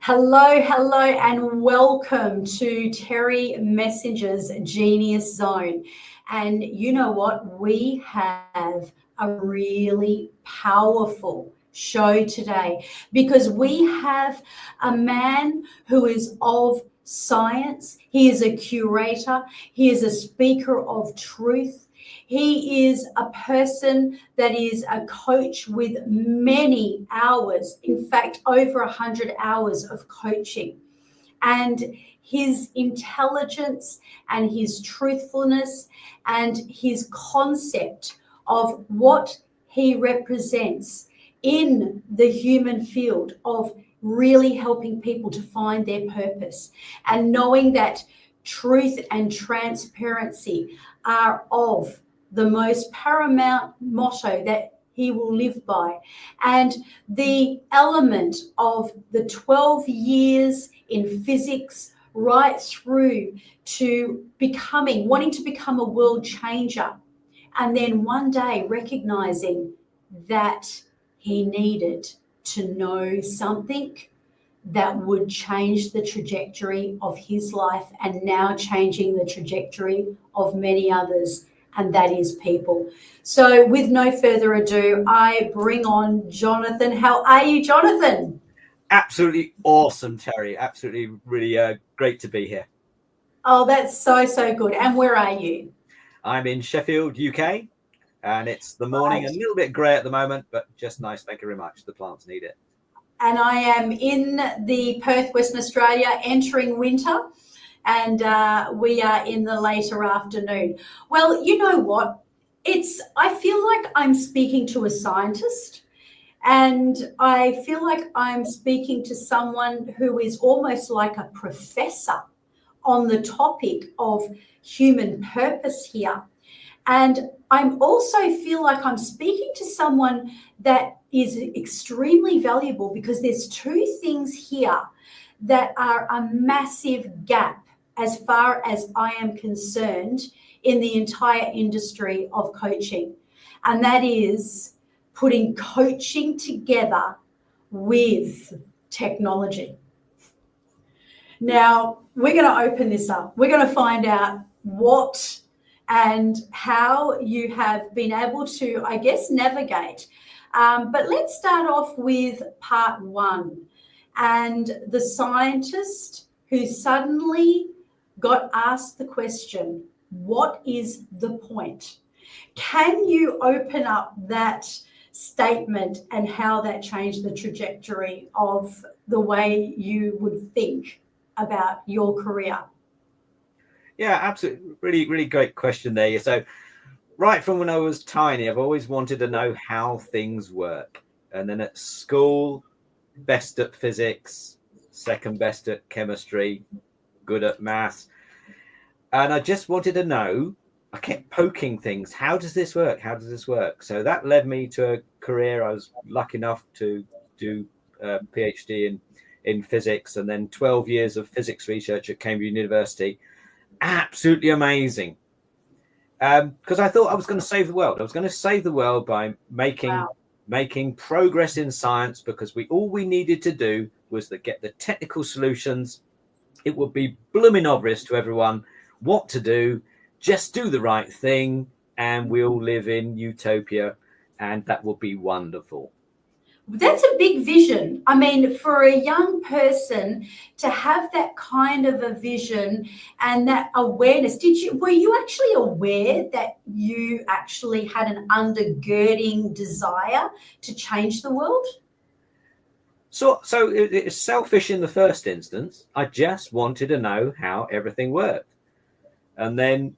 Hello, and welcome to Terry Messenger's Genius Zone. And you know what? We have a really powerful show today because we have a man who is of science. He is a curator. He is a speaker of truth. He is a person that is a coach with many hours, in fact, over 100 hours of coaching. And his intelligence and his truthfulness and his concept of what he represents in the human field of really helping people to find their purpose and knowing that truth and transparency are of the most paramount motto that he will live by. And the element of the 12 years in physics right through to wanting to become a world changer. And then one day recognizing that he needed to know something that would change the trajectory of his life and now changing the trajectory of many others, and that is people. So with no further ado, I bring on Jonathon. How are you, Jonathon? Absolutely awesome, Terry. Absolutely really great to be here. Oh, that's so good. And where are you? I'm in Sheffield, UK, and it's the morning, a little bit grey at the moment, but just nice. Thank you very much. The plants need it. And I am in the Perth, Western Australia, entering winter. And we are in the later afternoon. Well, you know what? I feel like I'm speaking to a scientist, and I feel like I'm speaking to someone who is almost like a professor on the topic of human purpose here. And I also feel like I'm speaking to someone that is extremely valuable because there's two things here that are a massive gap as far as I am concerned in the entire industry of coaching. And that is putting coaching together with technology. Now, we're going to open this up. We're going to find out what and how you have been able to, I guess, navigate. But let's start off with part one. And the scientist who suddenly got asked the question, what is the point? Can you open up that statement and how that changed the trajectory of the way you would think about your career? Yeah, absolutely. Really great question there. So right from when I was tiny, I've always wanted to know how things work. And then at school, best at physics, second best at chemistry, good at maths. And I just wanted to know, I kept poking things. How does this work? How does this work? So that led me to a career. I was lucky enough to do a PhD in physics and then 12 years of physics research at Cambridge University. Absolutely amazing. Because I thought I was going to save the world. I was going to save the world by making progress in science, because all we needed to do was to get the technical solutions. It would be blooming obvious to everyone what to do. Just do the right thing and we'll live in utopia, and that will be wonderful. That's a big vision. I mean, for a young person to have that kind of a vision and that awareness, were you actually aware that you actually had an undergirding desire to change the world? So it's selfish in the first instance. I just wanted to know how everything worked. And then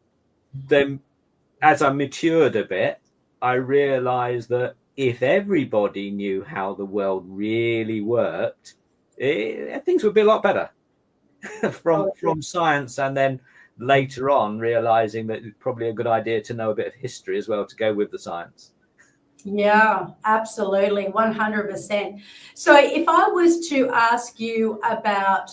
as I matured a bit, I realized that if everybody knew how the world really worked, things would be a lot better from science. And then later on, realizing that it's probably a good idea to know a bit of history as well to go with the science. Yeah, absolutely. 100%. So if I was to ask you about,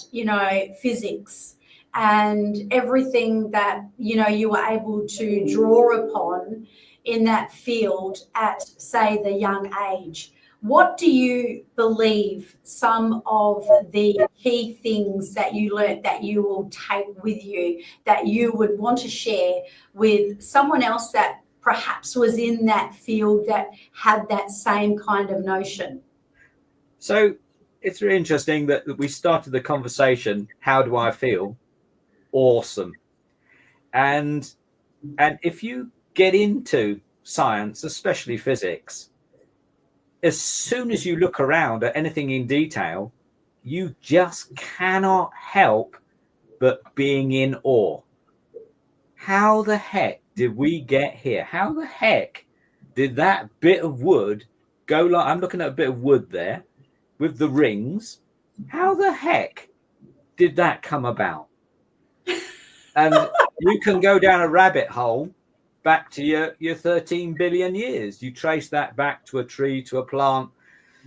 physics and everything that, you were able to draw upon in that field at, say, the young age, what do you believe some of the key things that you learnt that you will take with you, that you would want to share with someone else that perhaps was in that field that had that same kind of notion? So it's really interesting that we started the conversation, how do I feel? Awesome. And if you get into science, especially physics, as soon as you look around at anything in detail, you just cannot help but being in awe. How the heck did we get here? How the heck did that bit of wood go like, I'm looking at a bit of wood there with the rings. How the heck did that come about? And you can go down a rabbit hole back to your 13 billion years. You trace that back to a tree, to a plant,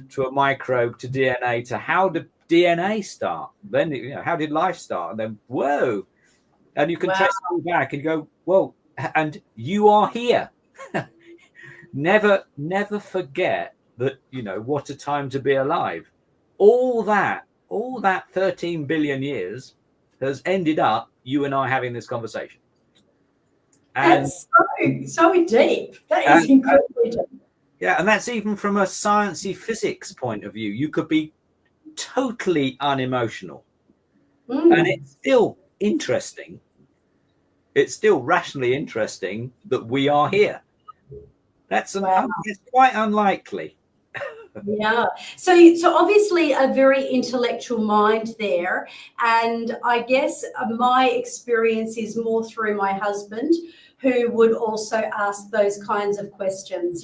to a microbe, to DNA, to how did DNA start? Then, how did life start? And then, whoa. And you can trace it back and go, whoa, and you are here. Never forget that, what a time to be alive. All that 13 billion years has ended up you and I having this conversation. And that's so deep. That is incredibly deep. Yeah, and that's even from a sciencey physics point of view. You could be totally unemotional. And it's still interesting. It's still rationally interesting that we are here. That's it's quite unlikely. Yeah. So obviously a very intellectual mind there. And I guess my experience is more through my husband, who would also ask those kinds of questions,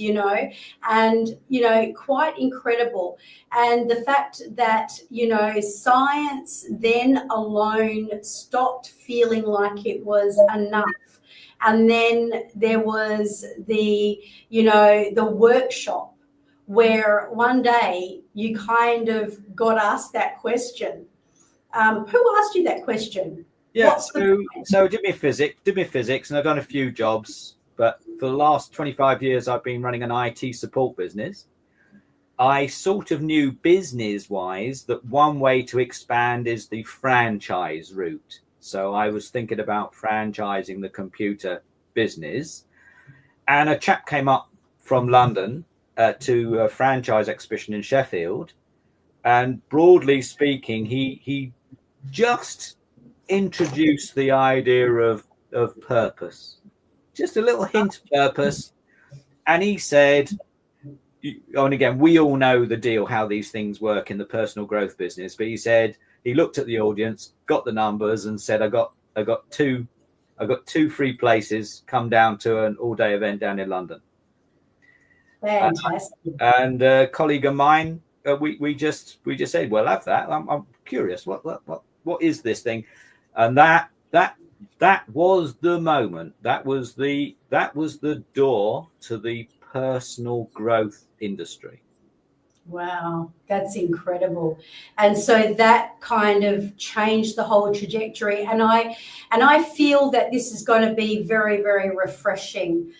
and, quite incredible. And the fact that, science then alone stopped feeling like it was enough. And then there was the workshop, where one day you kind of got asked that question. Who asked you that question? Yeah, so did me physics, and I've done a few jobs, but for the last 25 years, I've been running an IT support business. I sort of knew business-wise that one way to expand is the franchise route. So I was thinking about franchising the computer business, and a chap came up from London to a franchise exhibition in Sheffield, and broadly speaking, he just introduced the idea of purpose, just a little hint of purpose, and he said, and again, we all know the deal, how these things work in the personal growth business, but he said he looked at the audience, got the numbers, and said, I got two free places, come down to an all-day event down in London. Fantastic. And a colleague of mine, we just said, well, have that. I'm curious, what is this thing? And that was the moment. That was the door to the personal growth industry. Wow, that's incredible. And so that kind of changed the whole trajectory. And I feel that this is going to be very, very refreshing,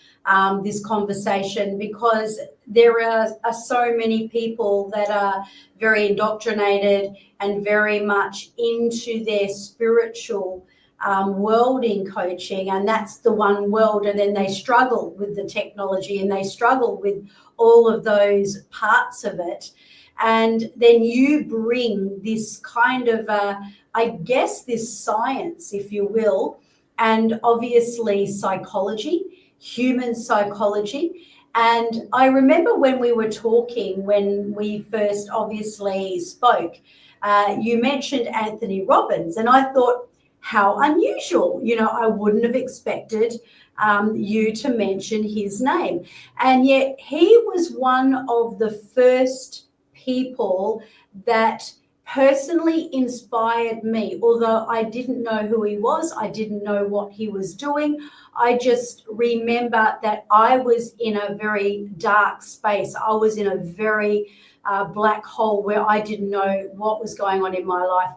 this conversation, because there are so many people that are very indoctrinated and very much into their spiritual world in coaching, and that's the one world, and then they struggle with the technology and they struggle with all of those parts of it. And then you bring this kind of I guess this science, if you will, and obviously psychology, human psychology. And I remember when we were talking, when we first obviously spoke, you mentioned Anthony Robbins, and I thought, how unusual. I wouldn't have expected you to mention his name. And yet he was one of the first people that personally inspired me. Although I didn't know who he was, I didn't know what he was doing. I just remember that I was in a very dark space. I was in a very black hole where I didn't know what was going on in my life.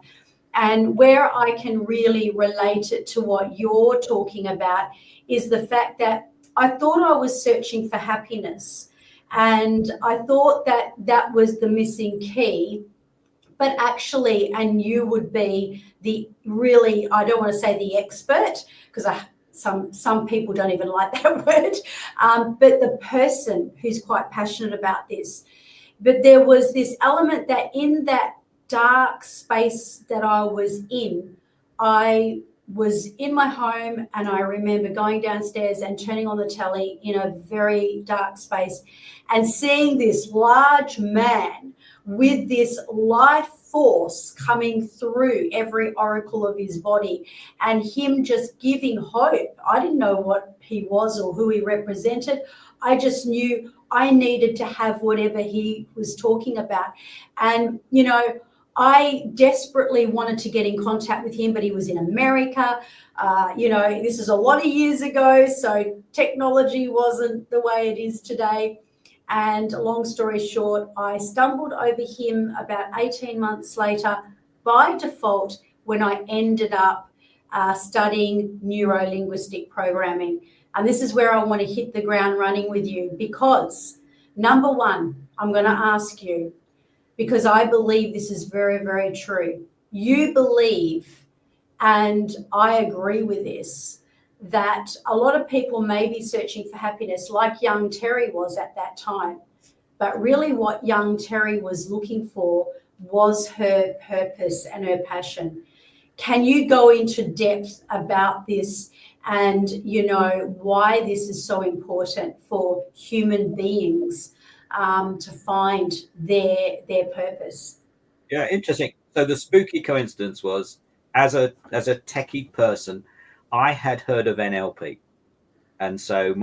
And where I can really relate it to what you're talking about is the fact that I thought I was searching for happiness. And I thought that that was the missing key. But actually, and you would be the really, I don't want to say the expert, because some people don't even like that word, but the person who's quite passionate about this. But there was this element that in that dark space that I was in my home, and I remember going downstairs and turning on the telly in a very dark space and seeing this large man with this life force coming through every auricle of his body, and him just giving hope. I didn't know what he was or who he represented. I just knew I needed to have whatever he was talking about. And, I desperately wanted to get in contact with him, but he was in America. This is a lot of years ago, so technology wasn't the way it is today. And long story short, I stumbled over him about 18 months later by default when I ended up studying neuro-linguistic programming. And this is where I want to hit the ground running with you, because number one, I'm going to ask you, because I believe this is very, very true. You believe, and I agree with this, that a lot of people may be searching for happiness like young Terry was at that time. But really what young Terry was looking for was her purpose and her passion. Can you go into depth about this and, why this is so important for human beings to find their purpose? Yeah, interesting. So the spooky coincidence was, as a techie person, I had heard of NLP, and so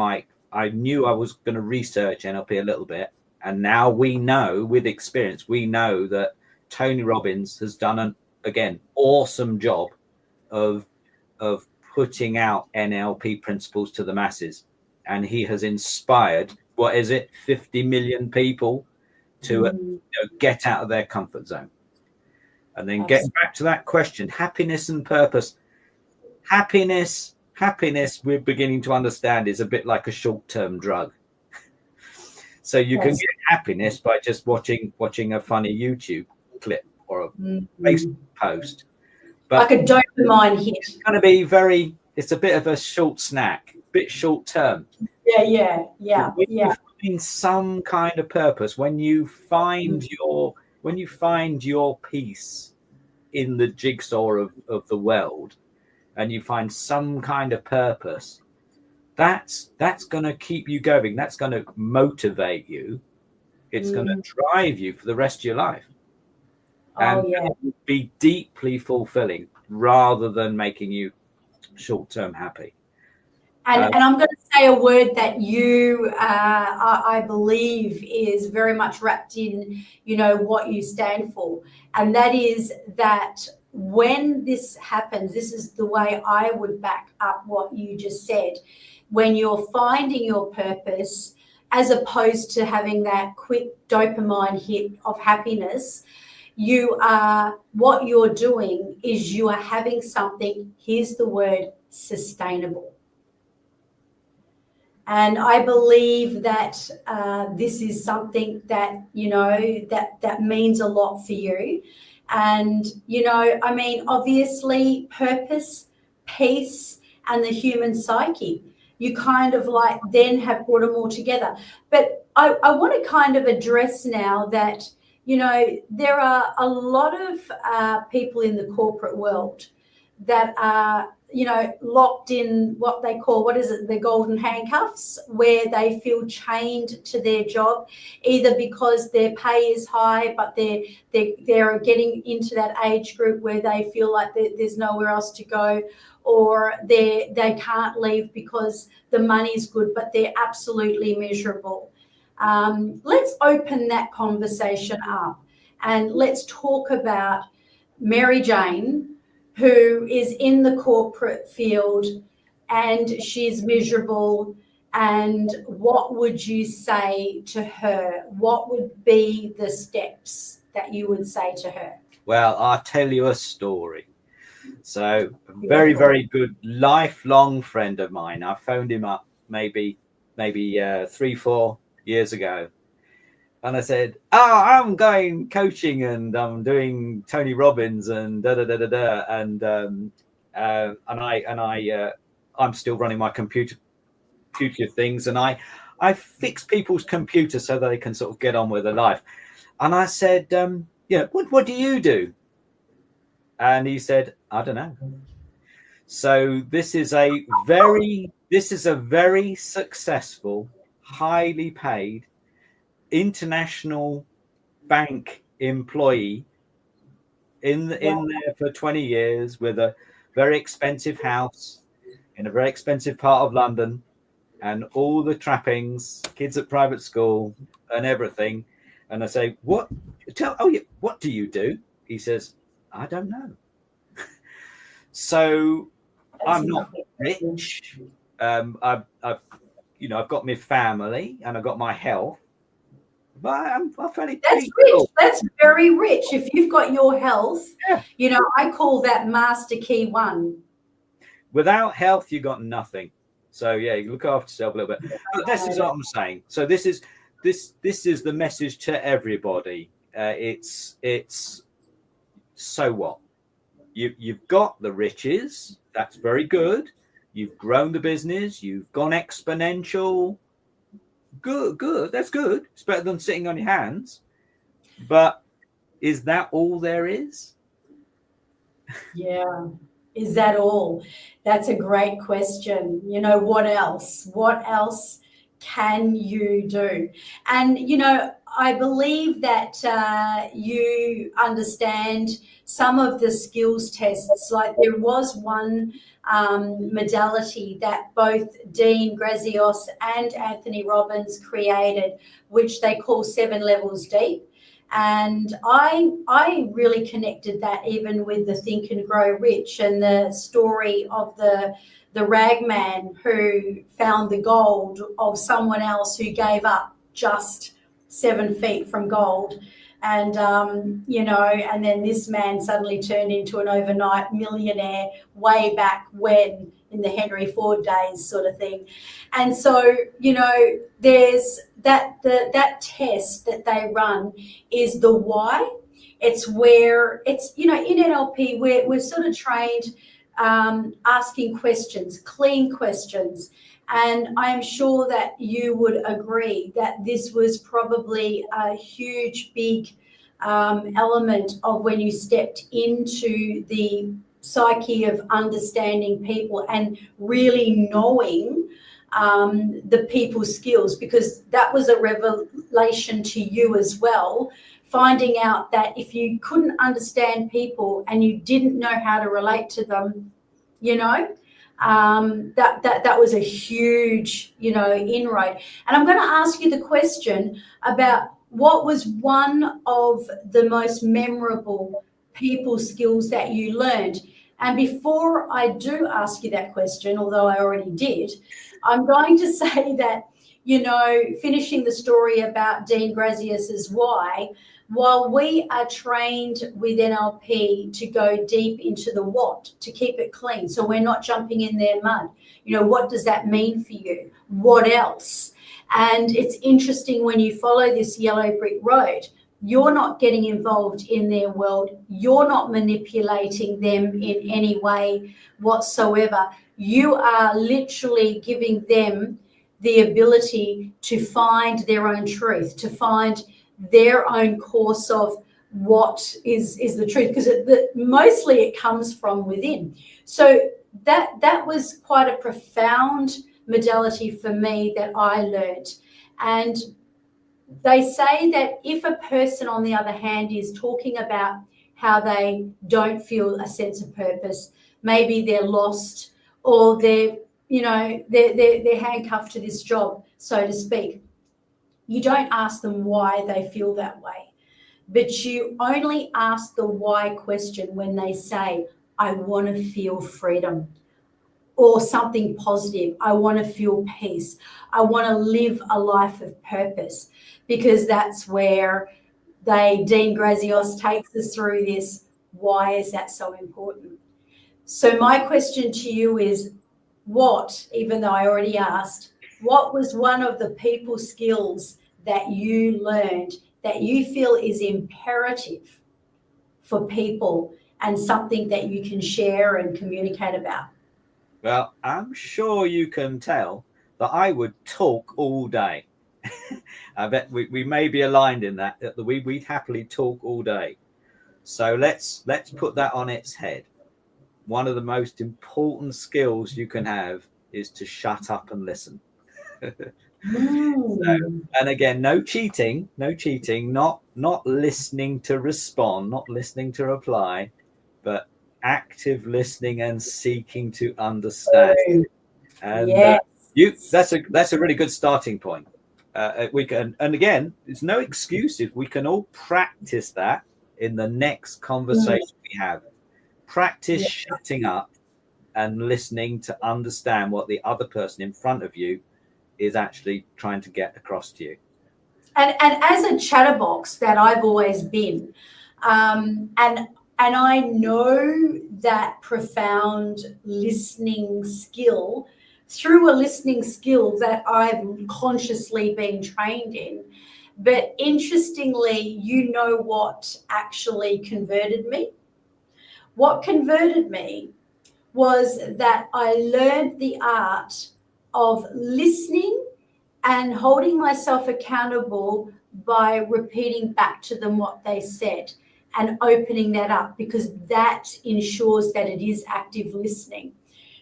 I knew I was going to research NLP a little bit, and now we know, with experience, we know that Tony Robbins has done an awesome job of putting out NLP principles to the masses, and he has inspired 50 million people to get out of their comfort zone. And then getting back to that question, happiness and purpose. Happiness, we're beginning to understand, is a bit like a short-term drug. So you can get happiness by just watching a funny YouTube clip or a Facebook post. But like a dopamine hit. It's going to be it's a bit of a short snack, a bit short-term. Yeah. When you find some kind of purpose, when you find your piece in the jigsaw of the world, and you find some kind of purpose, that's going to keep you going. That's going to motivate you. It's going to drive you for the rest of your life. And it will be deeply fulfilling rather than making you short-term happy. And I'm going to say a word that you, I believe, is very much wrapped in, what you stand for. And that is that when this happens, this is the way I would back up what you just said. When you're finding your purpose, as opposed to having that quick dopamine hit of happiness, what you're doing is you are having something, here's the word, sustainable. And I believe that this is something that, that means a lot for you. And, obviously purpose, peace, and the human psyche, you kind of like then have brought them all together. But I want to kind of address now that, there are a lot of people in the corporate world that are, locked in what they call, the golden handcuffs, where they feel chained to their job, either because their pay is high, but they're getting into that age group where they feel like there's nowhere else to go, or they can't leave because the money's good, but they're absolutely miserable. Let's open that conversation up and let's talk about Mary Jane, who is in the corporate field and she's miserable. And what would you say to her? What would be the steps that you would say to her? Well, I'll tell you a story. So a very, very good lifelong friend of mine, I phoned him up maybe 3-4 years ago, And I said, "Oh, I'm going coaching and I'm doing Tony Robbins and da da da da da." And I'm still running my computer things, and I fix people's computers so that they can sort of get on with their life. And I said, what do you do? And he said, I don't know. So this is a very successful, highly paid international bank employee in there for 20 years with a very expensive house in a very expensive part of London and all the trappings, kids at private school and everything. And I say, what do you do? He says, I don't know. So I'm not rich. I've got my family and I've got my health, but I'm fairly. That's rich. That's very rich. If you've got your health, yeah. I call that master key 1. Without health, you got nothing. So yeah, you look after yourself a little bit. But this is what I'm saying. So this is the message to everybody. It's so what? You've got the riches. That's very good. You've grown the business. You've gone exponential. Good. That's good. It's better than sitting on your hands. But is that all there is? Yeah. Is that all? That's a great question. What else? What else can you do? And, I believe that you understand some of the skills tests. Like there was one modality that both Dean Grazios and Anthony Robbins created, which they call 7 levels deep. And I really connected that even with the Think and Grow Rich and the story of the ragman who found the gold of someone else who gave up just 7 feet from gold. And, and then this man suddenly turned into an overnight millionaire way back when, in the Henry Ford days sort of thing. And so, there's that test that they run is the why. It's where it's, in NLP, we're sort of trained asking questions, clean questions. And I'm sure that you would agree that this was probably a huge, big element of when you stepped into the psyche of understanding people and really knowing the people's skills, because that was a revelation to you as well, finding out that if you couldn't understand people and you didn't know how to relate to them, that was a huge, inroad. And I'm going to ask you the question about what was one of the most memorable people skills that you learned. And before I do ask you that question, although I already did, I'm going to say that, finishing the story about Dean Grazios's why, while we are trained with NLP to go deep into the what, to keep it clean, so we're not jumping in their mud. What does that mean for you? What else? And it's interesting when you follow this yellow brick road, you're not getting involved in their world. You're not manipulating them in any way whatsoever. You are literally giving them the ability to find their own truth, to find their own course of what is the truth, because mostly it comes from within. So that was quite a profound modality for me that I learned. And they say that if a person, on the other hand, is talking about how they don't feel a sense of purpose, maybe they're lost, or they're handcuffed to this job, so to speak, you don't ask them why they feel that way, but you only ask the why question when they say, I want to feel freedom, or something positive. I want to feel peace. I want to live a life of purpose, because that's where Dean Grazios takes us through this. Why is that so important? So my question to you is, even though I already asked, what was one of the people skills that you learned that you feel is imperative for people and something that you can share and communicate about? Well, I'm sure you can tell that I would talk all day. I bet we may be aligned in that we'd happily talk all day. So let's put that on its head. One of the most important skills you can have is to shut up and listen. So, and again, no cheating, not listening to respond, not listening to reply, but active listening and seeking to understand. And yes. That's a really good starting point. We can, and again, it's no excuses. We can all practice that in the next conversation we have. Practice shutting up and listening to understand what the other person in front of you is actually trying to get across to you. And as a chatterbox that I've always been, and I know that profound listening skill through a listening skill that I've consciously been trained in. But interestingly, you know what actually converted me? What converted me was that I learned the art of listening and holding myself accountable by repeating back to them what they said and opening that up, because that ensures that it is active listening.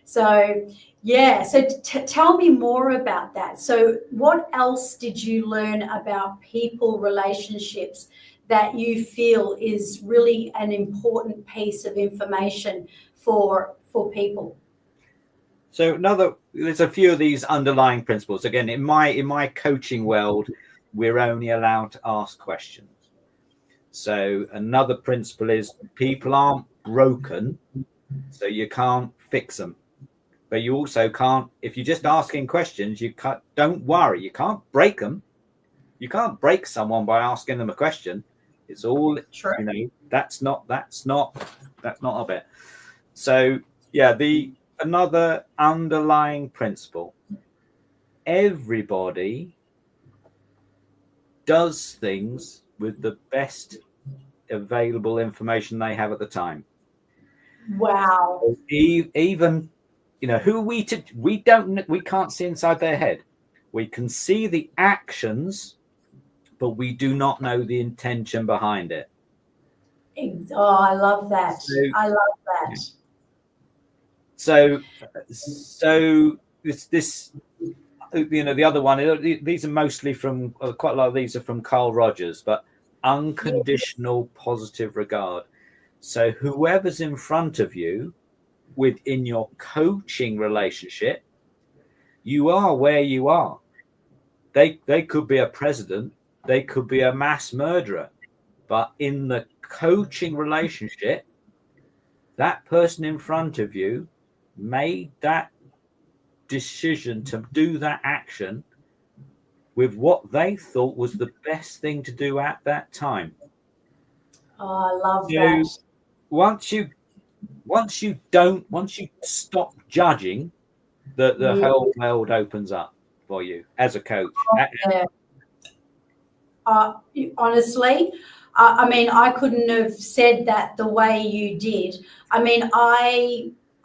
So, yeah, so tell me more about that. So what else did you learn about people relationships that you feel is really an important piece of information for people? So there's a few of these underlying principles. Again, in my coaching world, we're only allowed to ask questions. So another principle is people aren't broken, so you can't fix them. But you also can't, if you're just asking questions, don't worry, you can't break them. You can't break someone by asking them a question. It's all True. That's not of it. So yeah, another underlying principle. Everybody does things with the best available information they have at the time. Wow. So even who we can't see inside their head. We can see the actions, but we do not know the intention behind it. Oh, I love that. I love that. So this the other one, these are mostly from, quite a lot of these are from Carl Rogers, but unconditional positive regard. So whoever's in front of you within your coaching relationship, you are where you are. They could be a president, they could be a mass murderer, but in the coaching relationship, that person in front of you made that decision to do that action with what they thought was the best thing to do at that time. Oh, I love that. Once you stop judging, the whole world opens up for you as a coach. Honestly, I mean, I couldn't have said that the way you did. I mean,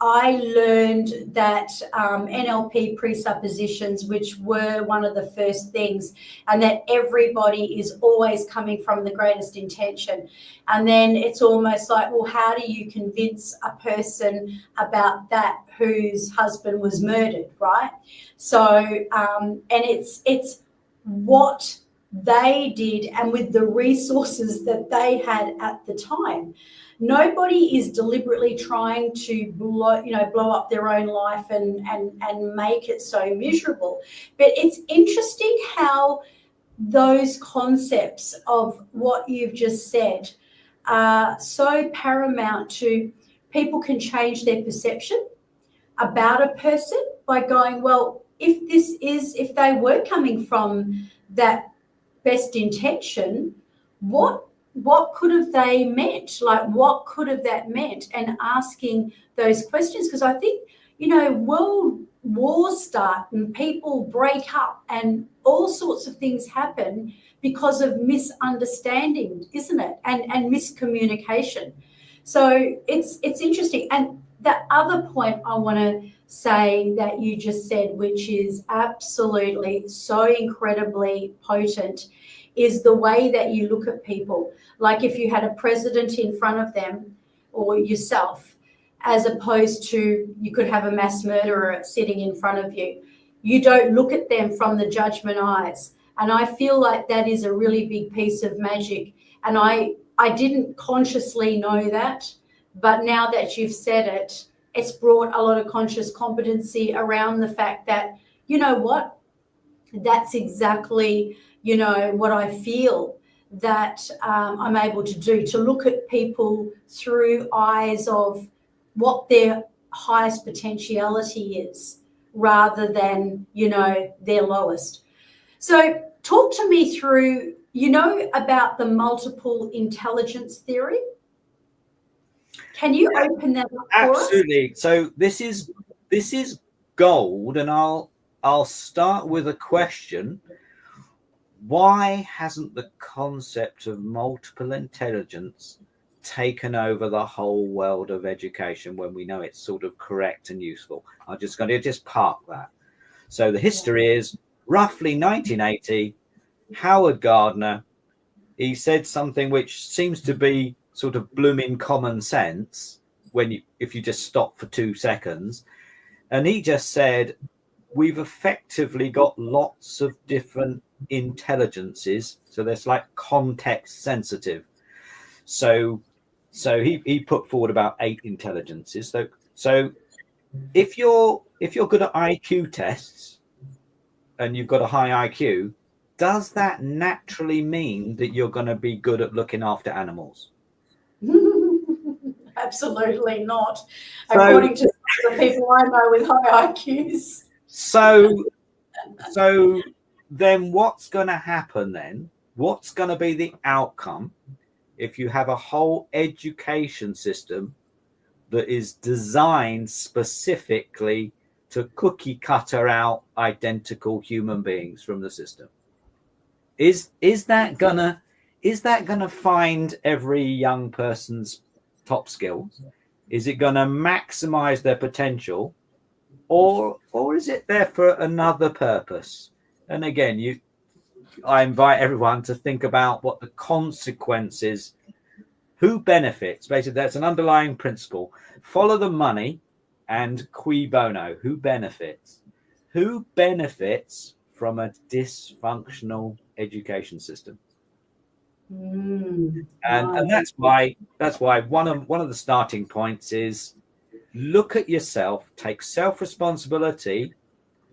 I learned that NLP presuppositions, which were one of the first things, and that everybody is always coming from the greatest intention. And then it's almost like, well, how do you convince a person about that whose husband was murdered, right? So, and it's what they did and with the resources that they had at the time. Nobody is deliberately trying to blow up their own life and make it so miserable. But it's interesting how those concepts of what you've just said are so paramount to people can change their perception about a person by going, well, if they were coming from that best intention, what could have they meant? Like, what could have that meant? And asking those questions, because I think, world wars start and people break up and all sorts of things happen because of misunderstanding, isn't it? And miscommunication. So it's interesting. And the other point I want to say that you just said, which is absolutely so incredibly potent, is the way that you look at people. Like if you had a president in front of them or yourself, as opposed to you could have a mass murderer sitting in front of you. You don't look at them from the judgment eyes. And I feel like that is a really big piece of magic. And I didn't consciously know that, but now that you've said it, it's brought a lot of conscious competency around the fact that, you know what, that's exactly, what I feel that I'm able to do, to look at people through eyes of what their highest potentiality is rather than, their lowest. So talk to me through, about the multiple intelligence theory. Can you open that up for us? Absolutely. So this is gold, and I'll start with a question. Why hasn't the concept of multiple intelligence taken over the whole world of education when we know it's sort of correct and useful? I'm just going to park that. So the history is roughly 1980, Howard Gardner, he said something which seems to be sort of blooming common sense if you just stop for 2 seconds. And he just said, we've effectively got lots of different intelligences. So there's like context sensitive. So he put forward about 8 intelligences. So if you're good at IQ tests and you've got a high IQ, does that naturally mean that you're going to be good at looking after animals? Absolutely not, according to the people I know with high IQs. So then what's going to happen then? What's going to be the outcome if you have a whole education system that is designed specifically to cookie cutter out identical human beings from the system? Is that gonna find every young person's top skills? Is it gonna maximize their potential, or is it there for another purpose? And again, I invite everyone to think about what the consequences, who benefits. Basically, that's an underlying principle. Follow the money and cui bono. Who benefits? Who benefits from a dysfunctional education system? And that's why one of the starting points is look at yourself, take self-responsibility,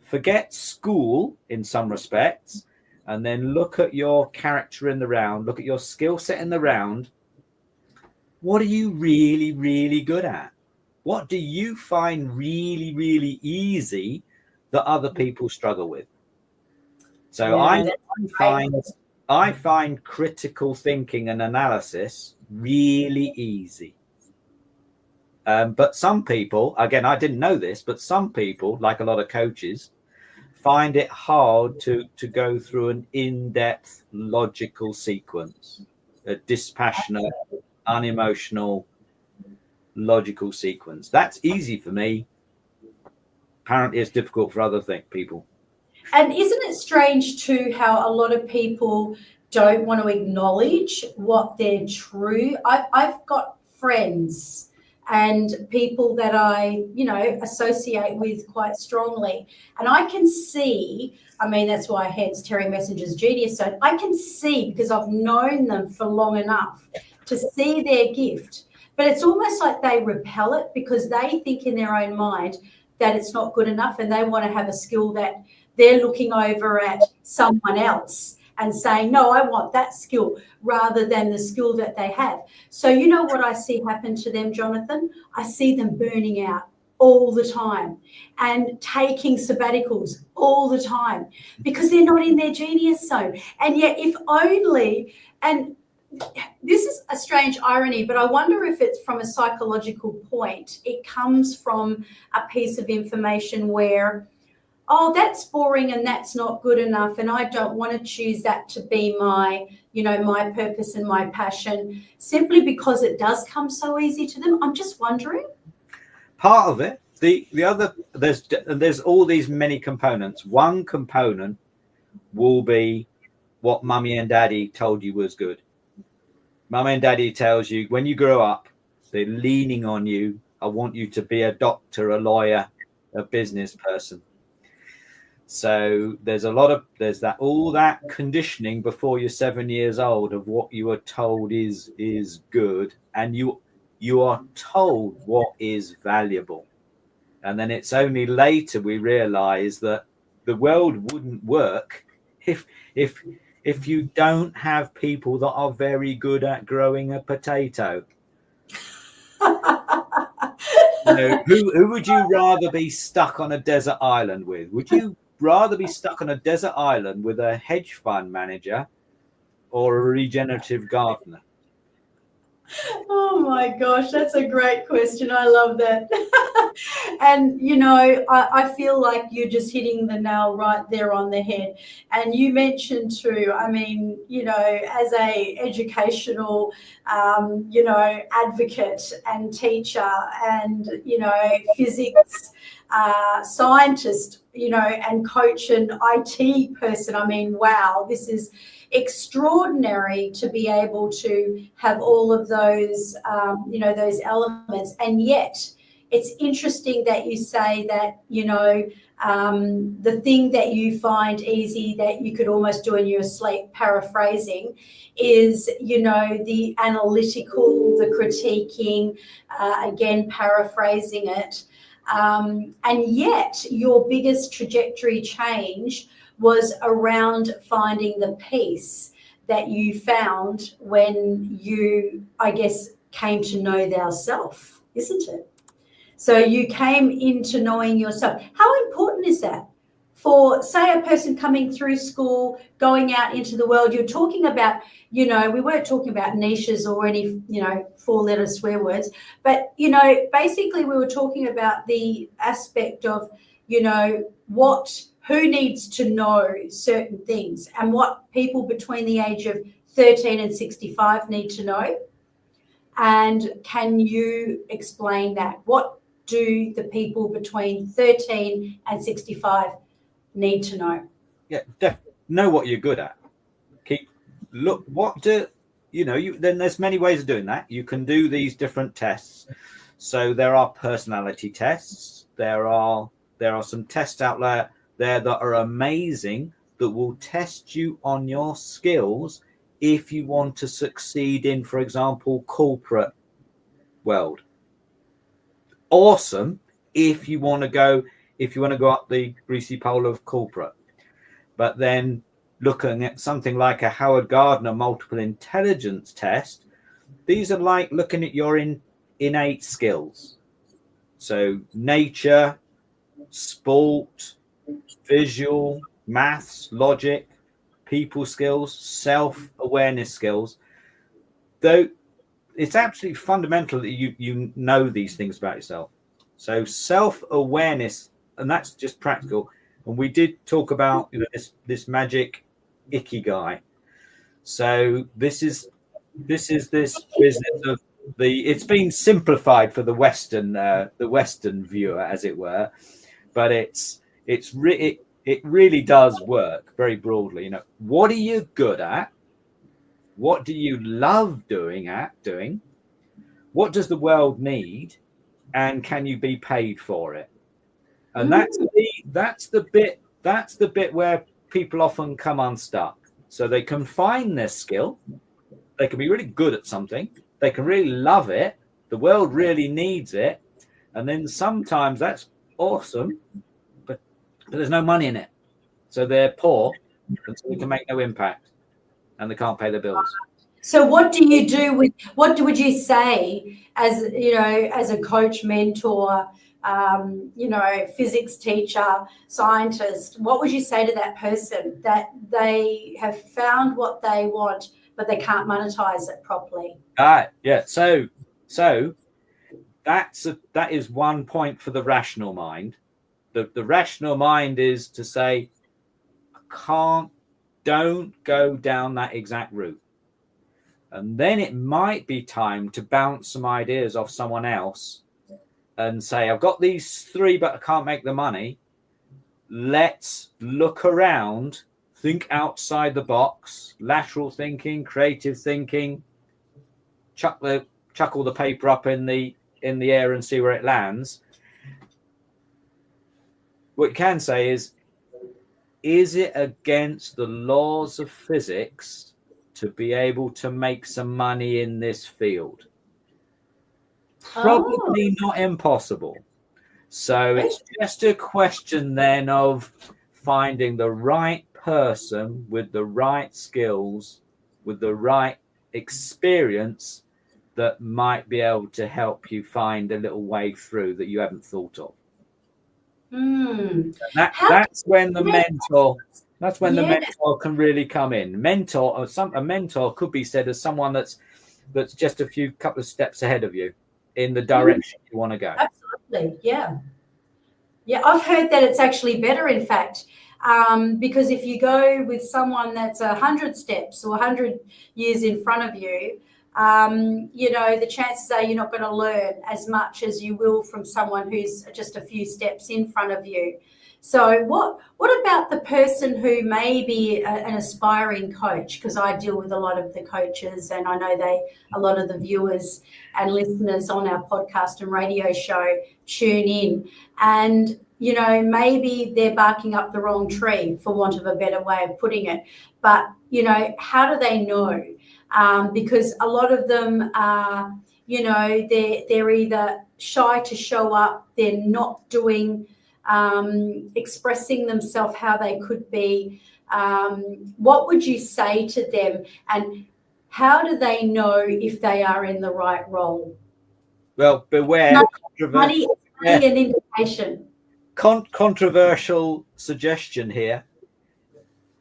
forget school in some respects, and then look at your character in the round, look at your skill set in the round. What are you really, really good at? What do you find really, really easy that other people struggle with? So I find critical thinking and analysis really easy. But some people, again, I didn't know this, but some people, like a lot of coaches, find it hard to go through an in-depth logical sequence, a dispassionate, unemotional, logical sequence. That's easy for me. Apparently it's difficult for other people. And isn't it strange too how a lot of people don't want to acknowledge what they're true? I've got friends and people that I, associate with quite strongly. And I can see, that's why hence Terry Messenger's Genius Zone. I can see, because I've known them for long enough, to see their gift. But it's almost like they repel it because they think in their own mind that it's not good enough, and they want to have a skill that they're looking over at someone else and saying, no, I want that skill, rather than the skill that they have. So you know what I see happen to them, Jonathan? I see them burning out all the time and taking sabbaticals all the time because they're not in their genius zone. And yet if only, and this is a strange irony, but I wonder if it's from a psychological point. It comes from a piece of information where, oh, that's boring and that's not good enough, and I don't want to choose that to be my, my purpose and my passion, simply because it does come so easy to them. I'm just wondering. Part of it. The other, there's all these many components. One component will be what mummy and daddy told you was good. Mum and daddy tells you when you grow up, they're leaning on you. I want you to be a doctor, a lawyer, a business person. So there's all that conditioning before you're 7 years old of what you are told is good, and you are told what is valuable. And then it's only later we realize that the world wouldn't work if you don't have people that are very good at growing a potato. Who would you rather be stuck on a desert island with? Would you rather be stuck on a desert island with a hedge fund manager or a regenerative gardener? Oh my gosh, that's a great question. I love that. And, I feel like you're just hitting the nail right there on the head. And you mentioned too, I mean, as a educational, advocate and teacher and, physics scientist, and coach and IT person, I mean, wow, this is extraordinary to be able to have all of those, those elements. And yet it's interesting that you say that, the thing that you find easy that you could almost do in your sleep, paraphrasing, is, the analytical, the critiquing, again, paraphrasing it. And yet your biggest trajectory change was around finding the peace that you found when you, I guess, came to know thyself, isn't it? So you came into knowing yourself. How important is that for, say, a person coming through school, going out into the world? You're talking about, we weren't talking about niches or any, 4-letter swear words, but, basically we were talking about the aspect of, who needs to know certain things and what people between the age of 13 and 65 need to know. And can you explain that? What do the people between 13 and 65 need to know? Yeah, know what you're good at. Then there's many ways of doing that. You can do these different tests. So there are personality tests. There are some tests out there that are amazing that will test you on your skills if you want to succeed in, for example, corporate world. Awesome if you want to go up the greasy pole of corporate. But then looking at something like a Howard Gardner multiple intelligence test, these are like looking at your innate skills. So nature, sport, visual, maths, logic, people skills, self-awareness skills. Though it's absolutely fundamental that you know these things about yourself. So self-awareness, and that's just practical. And we did talk about this magic ikigai. So this is this business of it's been simplified for the Western viewer, as it were, but it really does work very broadly. What are you good at? What do you love doing? What does the world need? And can you be paid for it? And that's the bit where people often come unstuck. So they can find their skill. They can be really good at something. They can really love it. The world really needs it. And then sometimes that's awesome, but there's no money in it. So they're poor, and so they can make no impact, and they can't pay their bills. So what do you do with, what would you say as, as a coach, mentor, physics teacher, scientist? What would you say to that person that they have found what they want, but they can't monetize it properly. Yeah. So that is one point for the rational mind. The rational mind is to say, don't go down that exact route. And then it might be time to bounce some ideas off someone else and say, I've got these 3, but I can't make the money. Let's look around, think outside the box, lateral thinking, creative thinking, chuck all the paper up in the air and see where it lands. What you can say is it against the laws of physics to be able to make some money in this field? Probably not impossible. So it's just a question then of finding the right person with the right skills, with the right experience that might be able to help you find a little way through that you haven't thought of. That's when the mentor. That's when the mentor can really come in. A mentor could be said as someone that's just a couple of steps ahead of you in the direction you want to go. Absolutely, yeah. I've heard that it's actually better, in fact, because if you go with someone that's 100 steps or 100 years in front of you, the chances are you're not going to learn as much as you will from someone who's just a few steps in front of you. So what about the person who may be an aspiring coach? Because I deal with a lot of the coaches, and I know a lot of the viewers and listeners on our podcast and radio show tune in, and maybe they're barking up the wrong tree, for want of a better way of putting it. But how do they know? Because a lot of them are, they're either shy to show up, they're not doing, expressing themselves how they could be. What would you say to them, and how do they know if they are in the right role? Well, beware. Money an indication. Controversial suggestion here.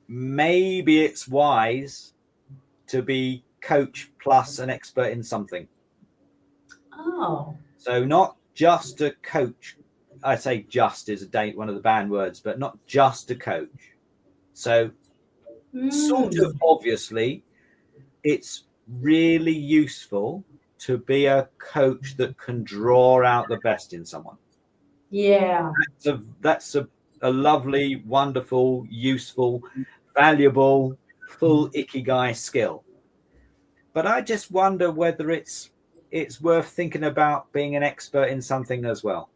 Maybe it's wise to be coach plus an expert in something. Oh. So not just a coach. I say just is one of the banned words, but not just a coach. So sort of obviously, it's really useful to be a coach that can draw out the best in someone. Yeah. That's a lovely, wonderful, useful, valuable, full ikigai skill. But I just wonder whether it's worth thinking about being an expert in something as well.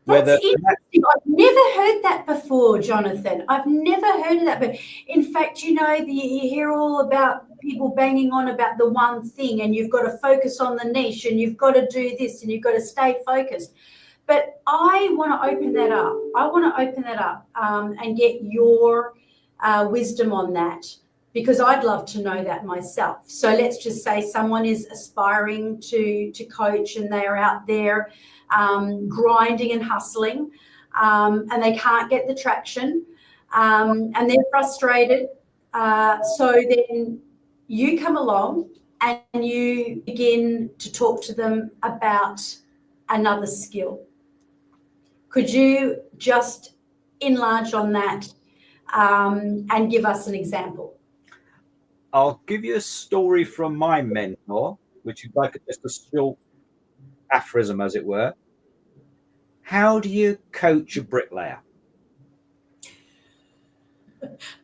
That's interesting. I've never heard that before, Jonathan. I've never heard of that. But in fact, you hear all about people banging on about the one thing, and you've got to focus on the niche, and you've got to do this, and you've got to stay focused. But I want to open that up. And get your wisdom on that, because I'd love to know that myself. So let's just say someone is aspiring to coach, and they're out there grinding and hustling, and they can't get the traction, and they're frustrated. So then you come along and you begin to talk to them about another skill. Could you just enlarge on that and give us an example? I'll give you a story from my mentor, which is like just a short aphorism, as it were. How do you coach a bricklayer?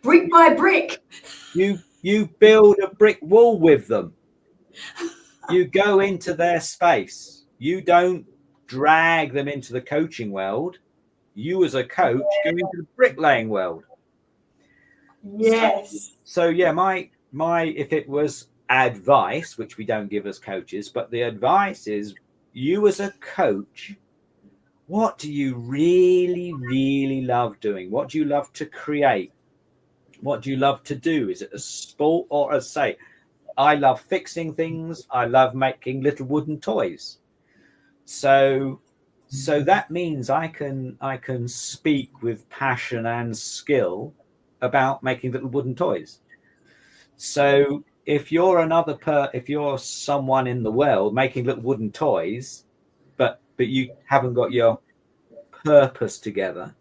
Brick by brick. You build a brick wall with them. You go into their space. You don't drag them into the coaching world. You as a coach go into the bricklaying world. Yes. So yeah, my if it was advice, which we don't give as coaches, but the advice is, you as a coach, what do you really, really love doing? What do you love to create? What do you love to do? Is it a sport, or as say, I love fixing things. I love making little wooden toys. So that means I can speak with passion and skill about making little wooden toys. So if you're someone in the world making little wooden toys, but you haven't got your purpose together,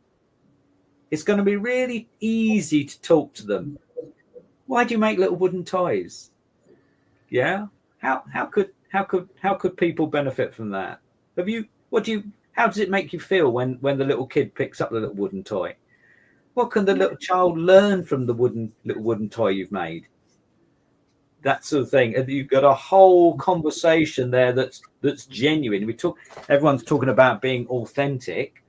it's going to be really easy to talk to them. Why do you make little wooden toys? Yeah. How could people benefit from that? How does it make you feel when the little kid picks up the little wooden toy? What can the little child learn from the little wooden toy you've made? That sort of thing. And you've got a whole conversation there that's genuine. Everyone's talking about being authentic,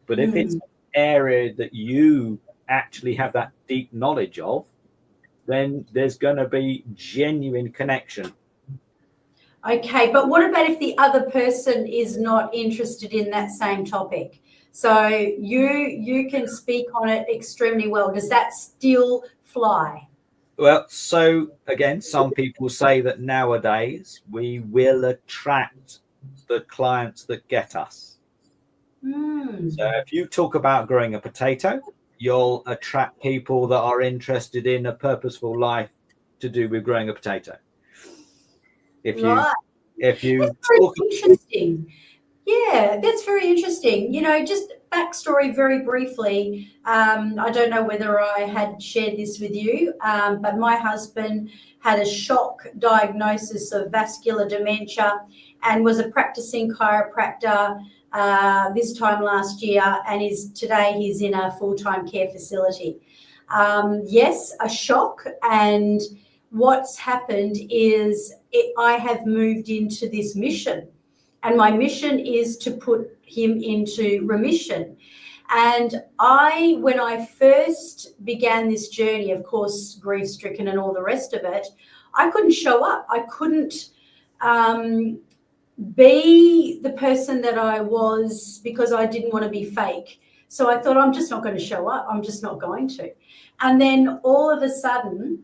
but if it's an area that you actually have that deep knowledge of, then there's going to be genuine connection. Okay, but what about if the other person is not interested in that same topic? So you can speak on it extremely well. Does that still fly? Well, so again, some people say that nowadays we will attract the clients that get us. So if you talk about growing a potato, you'll attract people that are interested in a purposeful life to do with growing a potato. If you that's very interesting. Yeah, that's very interesting. Just backstory very briefly. I don't know whether I had shared this with you, but my husband had a shock diagnosis of vascular dementia and was a practicing chiropractor this time last year, and today he's in a full-time care facility. Yes, a shock, and what's happened is I have moved into this mission. And my mission is to put him into remission. And when I first began this journey, of course, grief-stricken and all the rest of it, I couldn't show up. I couldn't be the person that I was because I didn't want to be fake. So I thought, I'm just not going to show up. I'm just not going to. And then all of a sudden,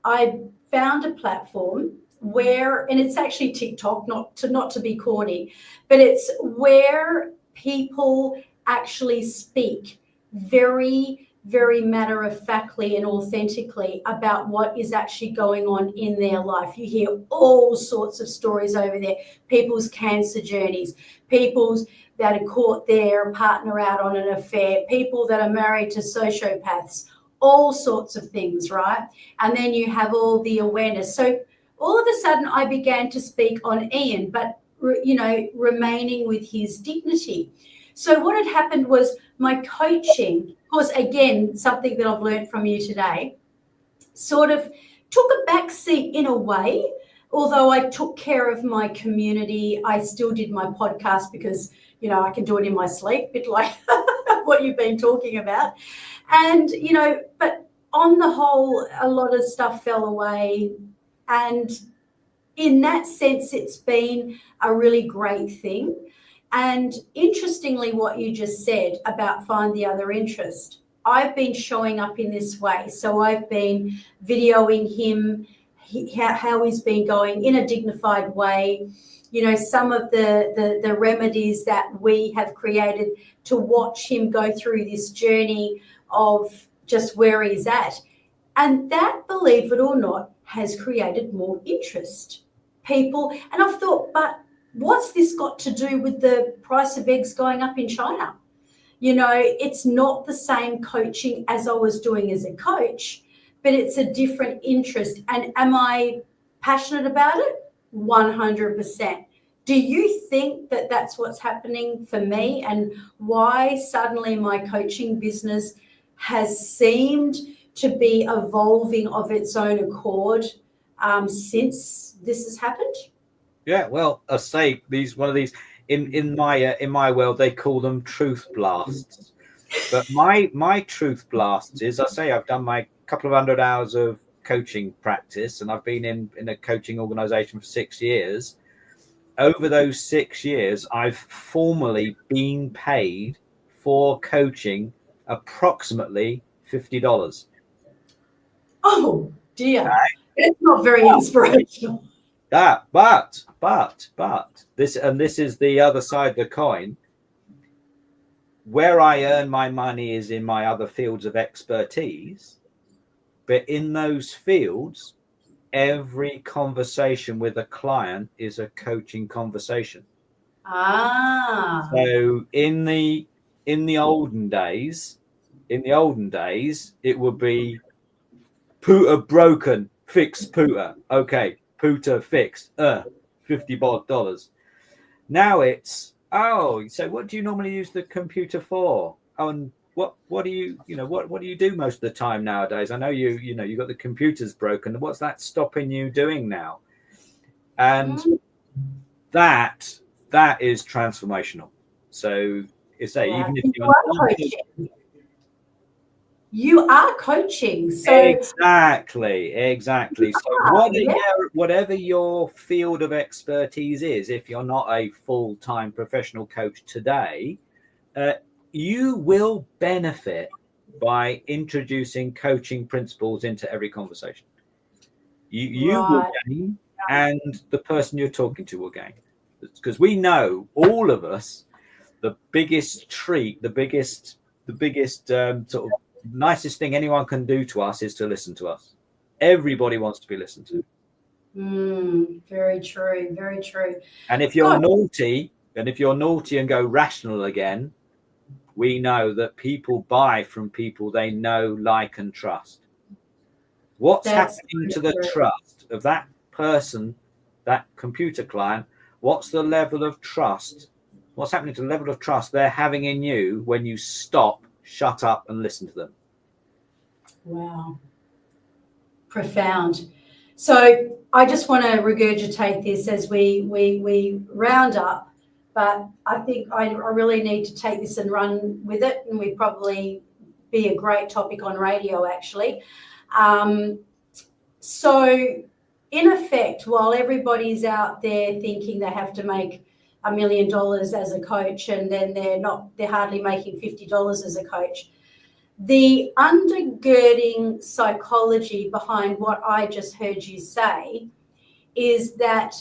I found a platform and it's actually TikTok, not to be corny, but it's where people actually speak very, very matter-of-factly and authentically about what is actually going on in their life. You hear all sorts of stories over there, people's cancer journeys, people's that have caught their partner out on an affair, people that are married to sociopaths, all sorts of things, right? And then you have all the awareness. So all of a sudden I began to speak on Ian, but, remaining with his dignity. So what had happened was my coaching, of course, again, something that I've learned from you today, sort of took a back seat in a way. Although I took care of my community, I still did my podcast because, I can do it in my sleep, a bit like what you've been talking about. And, but on the whole, a lot of stuff fell away. And in that sense, it's been a really great thing. And interestingly, what you just said about find the other interest, I've been showing up in this way. So I've been videoing him, how he's been going in a dignified way. Some of the remedies that we have created to watch him go through this journey of just where he's at. And that, believe it or not, has created more interest. People, and I've thought, but what's this got to do with the price of eggs going up in China? It's not the same coaching as I was doing as a coach, but it's a different interest. And am I passionate about it? 100%. Do you think that that's what's happening for me, and why suddenly my coaching business has seemed to be evolving of its own accord since this has happened? Yeah, well, I say one of these in my world they call them truth blasts. But my truth blasts is, I say, I've done my couple of 100 hours of coaching practice, and I've been in a coaching organization for 6 years. Over those 6 years, I've formally been paid for coaching approximately $50. Oh dear, it's not very inspirational. But this is the other side of the coin. Where I earn my money is in my other fields of expertise, but in those fields, every conversation with a client is a coaching conversation. So in the olden days, it would be Pooter broken, fix Pooter. Okay, Pooter fixed. $50. Now it's, oh, so what do you normally use the computer for? Oh, and what do you what do you do most of the time nowadays? I know you got the computers broken. What's that stopping you doing now? And that is transformational. So it's even if you're not, you are coaching. So exactly. So whatever your field of expertise is, if you're not a full-time professional coach today, you will benefit by introducing coaching principles into every conversation. You will gain, and the person you're talking to will gain, because we know, all of us, the biggest treat, the biggest sort of nicest thing anyone can do to us is to listen to us. Everybody wants to be listened to. Very true, very true. And if you're naughty and go rational again, we know that people buy from people they know, like, and trust. What's happening to the trust of that person, that computer client? What's the level of trust? What's happening to the level of trust they're having in you when you stop, shut up, and listen to them? Wow. Profound. So I just want to regurgitate this as we round up, but I think I really need to take this and run with it, and we'd probably be a great topic on radio, actually. So in effect, while everybody's out there thinking they have to make $1 million as a coach, and then they're hardly making $50 as a coach, the undergirding psychology behind what I just heard you say is that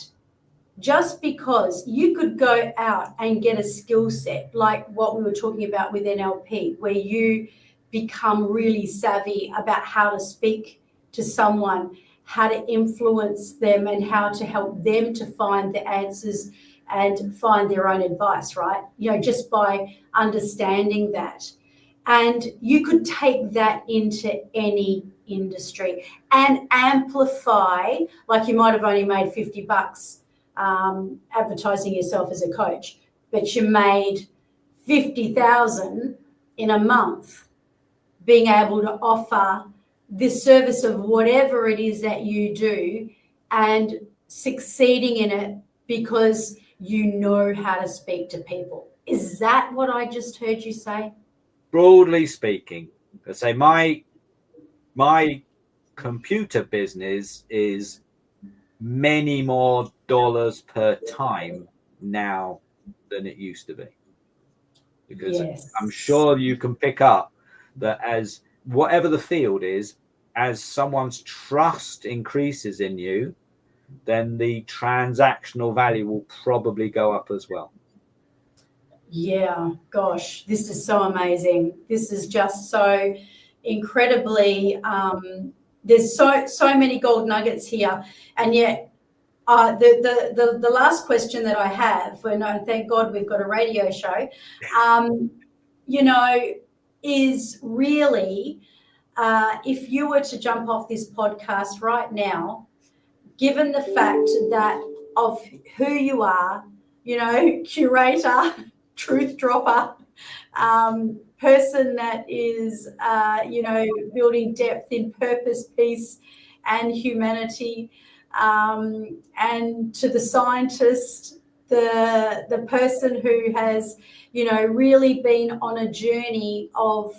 just because you could go out and get a skill set like what we were talking about with NLP, where you become really savvy about how to speak to someone, how to influence them, and how to help them to find the answers and find their own advice, right? Just by understanding that. And you could take that into any industry and amplify, like you might have only made $50 advertising yourself as a coach, but you made 50,000 in a month being able to offer this service of whatever it is that you do and succeeding in it because you know how to speak to people. Is that what I just heard you say? Broadly speaking, let's say my computer business is many more dollars per time now than it used to be, because I'm sure you can pick up that as whatever the field is, as someone's trust increases in you, then the transactional value will probably go up as well. Yeah, gosh, this is so amazing. This is just so incredibly, there's so many gold nuggets here. And yet the last question that I have, and thank God we've got a radio show, is really, if you were to jump off this podcast right now, given the fact that of who you are, curator, truth dropper, person that is, building depth in purpose, peace, and humanity, and to the scientist, the person who has, really been on a journey of,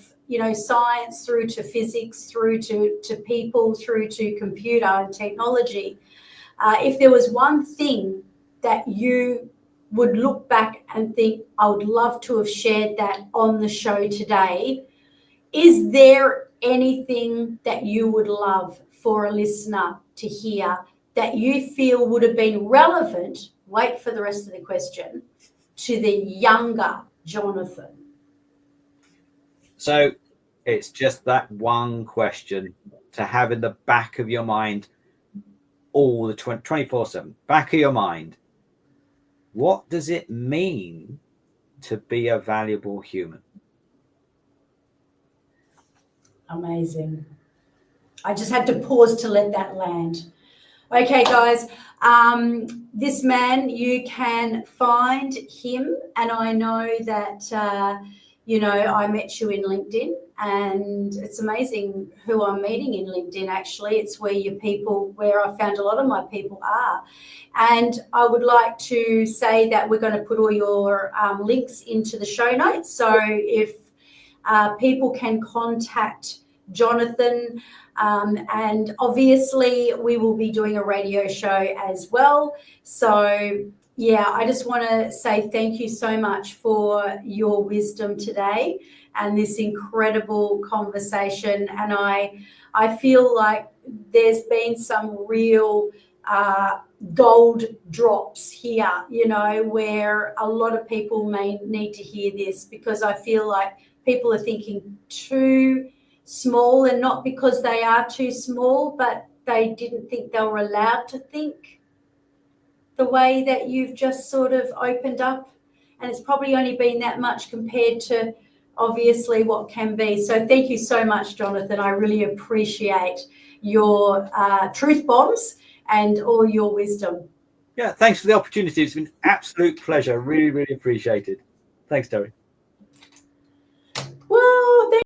science through to physics, through to people, through to computer and technology. If there was one thing that you would look back and think, I would love to have shared that on the show today, is there anything that you would love for a listener to hear that you feel would have been relevant, wait for the rest of the question, to the younger Jonathon? So it's just that one question to have in the back of your mind all the 24/7, back of your mind. What does it mean to be a valuable human? Amazing. I just had to pause to let that land. Okay, guys, this man, you can find him, and I know that, I met you in LinkedIn, and it's amazing who I'm meeting in LinkedIn, actually. It's where I found a lot of my people are. And I would like to say that we're going to put all your links into the show notes. So if people can contact Jonathon, and obviously we will be doing a radio show as well. So yeah, I just want to say thank you so much for your wisdom today and this incredible conversation. And I feel like there's been some real gold drops here, where a lot of people may need to hear this, because I feel like people are thinking too small, and not because they are too small, but they didn't think they were allowed to think the way that you've just sort of opened up. And it's probably only been that much compared to obviously what can be. So thank you so much, Jonathon. I really appreciate your truth bombs and all your wisdom. Yeah, thanks for the opportunity. It's been an absolute pleasure. Really, really appreciate it. Thanks, Terry.